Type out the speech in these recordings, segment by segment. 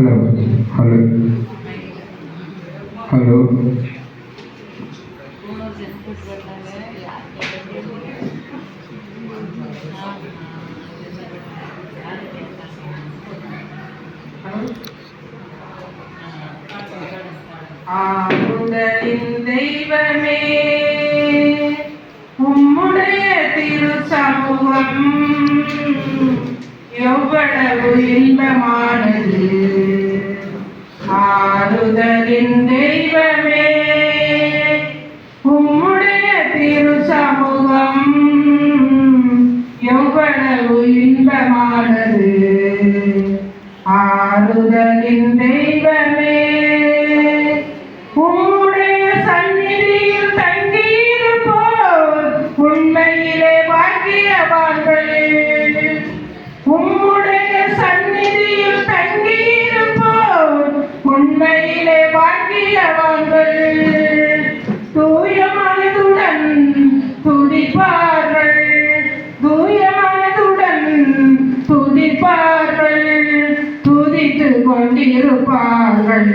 Hello hello hello ஆறுதலின் தெய்வமே உம்முடைய திருச்சமூகம் எவ்வளவு இன்பமானது. ஆறுதலின் தெய்வமே உம்முடைய திருச்சமூகம் எவ்வளவு இன்பமானது. ஆறுதலின் தெய்வமே உம்முடைய சந்நிதியில் தங்கியிருப்போர் உண்மையிலே பாக்கியவான்கள். உம்முடைய சந்நிதியில் தங்கியிருப்போர் உண்மையிலே பாக்கியவான்கள். தூய மனதுடன் துதிப்பார்கள், தூய மனதுடன் துதிப்பார்கள், துதித்துக் கொண்டிருப்பார்கள்.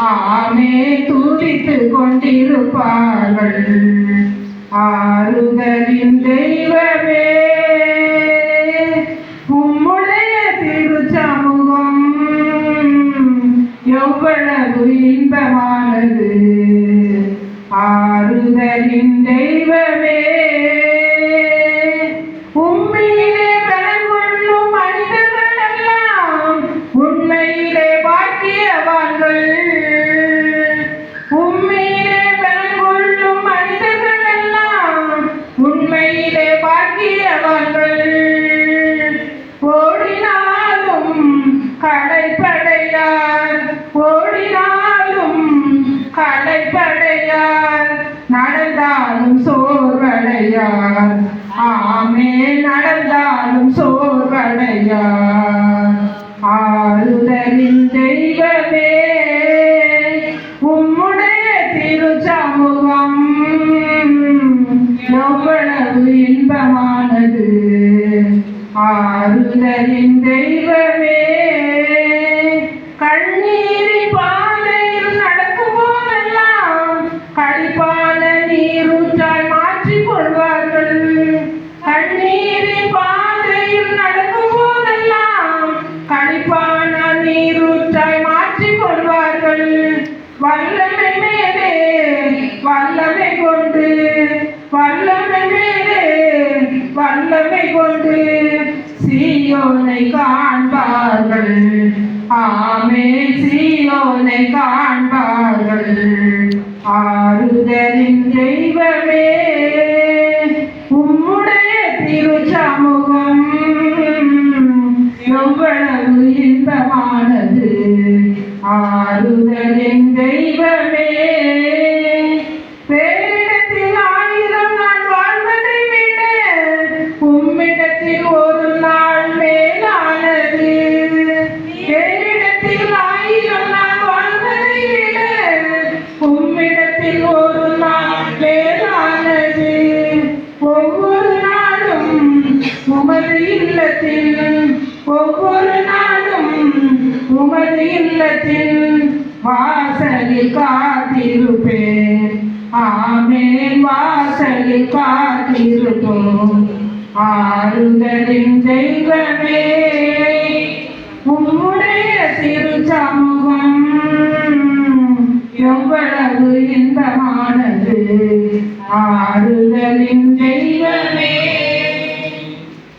ஆமே, துதித்துக் கொண்டிருப்பார்கள். ஆறுதலின் தெய்வமே உம்முடைய திருச்சமூகம் எவ்வளவு இன்பமானது. ஆறுதலின் தெய்வமே உண்மையிலே பலன் கொள்ளும் மனிதர்கள் எல்லாம் உண்மையிலே பாக்கியவான்கள். உண்மையிலே பலன் கொள்ளும் மனிதர்கள் எல்லாம் உண்மையிலே பாக்கியவான்கள். ஓடினாலும் கடைப்படையார், ஓடினாலும் கடைப்படையார், நடந்தாலும் சோர்வடையார். ஆமே, நடந்தாலும் சோர்வடையார். ஆறுதலின் தெய்வமே உம்முடைய திருச்சமூகம் எவ்வளவு இன்பமானது. ஆறுதலின் தெய்வமே கண்ணீரின் பாதையில் நடக்கும் போதெல்லாம் களிப்பான நீரூற்றாய் மாற்றிக் கொள்வார்கள். கண்ணீரின் பாதையில் நடக்கும் போதெல்லாம் களிப்பான நீரூற்றாய் மாற்றிக் கொள்வார்கள். வல்லமை மேலே வல்லமை கொண்டு, வல்லமை மேலே வல்லமை கொண்டு சீயோனை காண்பார்கள். ஆமே, சீயோனை காண்பார்கள். ஆறுதலின் தெய்வமே உம்முடைய திருச்சமூகம் எவ்வளவு இன்பமானது. ஆறுதலின் தெய்வமே பேரிடத்தில் 1000 நாள் வாழ்வதை விட உம்மிடத்தில் ஒரு நாள் மேலானது. பேரிடத்தில் 1000 நாள் வாழ்வதை விட உம்மிடத்தில் ஒரு நாள் மேலானது. ஒவ்வொரு நாளும் உமது இல்லத்தில், ஒவ்வொரு நாளும் உமது இல்லத்தில் வாசலில் காத்திருப்பேன். ஆமென், வாசலில் காத்திருப்போம். ஆறுதலின் தெய்வமே உம்முடைய திருச்சமூகம் எவ்வளவு இன்பமானது. ஆறுதலின் தெய்வமே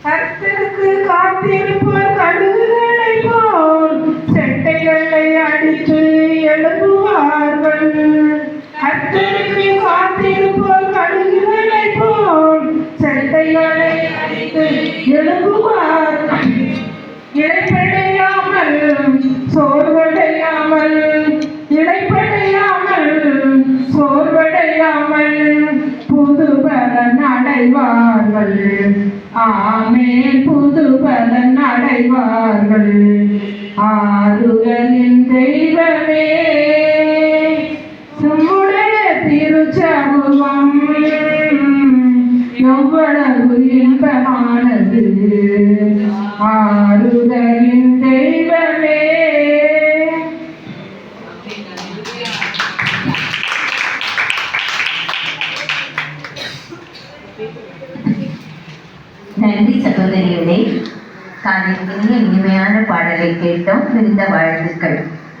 கர்த்தருக்கு காத்திருப்போர் கழுகுகளை போல் செட்டைகளை அடித்து எழுப்புவார்கள். கர்த்தருக்கு காத்திருப்போர் கழுகுகளை போல் செட்டைகளை அடித்து எழுப்புவார்கள். இடைப்படையாமல் சோர்வடையாமல், இடைப்படையாமல் சோர்வடையாமல் புது பலன் அடைவார்கள். ஆமே, புது பலன் அடைவார்கள். ஆறுதலின் தெய்வமே உம்முடைய திருச்சமூகம் எவ்வளவு இன்பமானது. ஆறுதலின் தெய்வமே நன்றி சகோதரிகளே. காதில் இனிய இனிமையான பாடலை கேட்டோம். மிகுந்த வாழ்த்துக்கள்.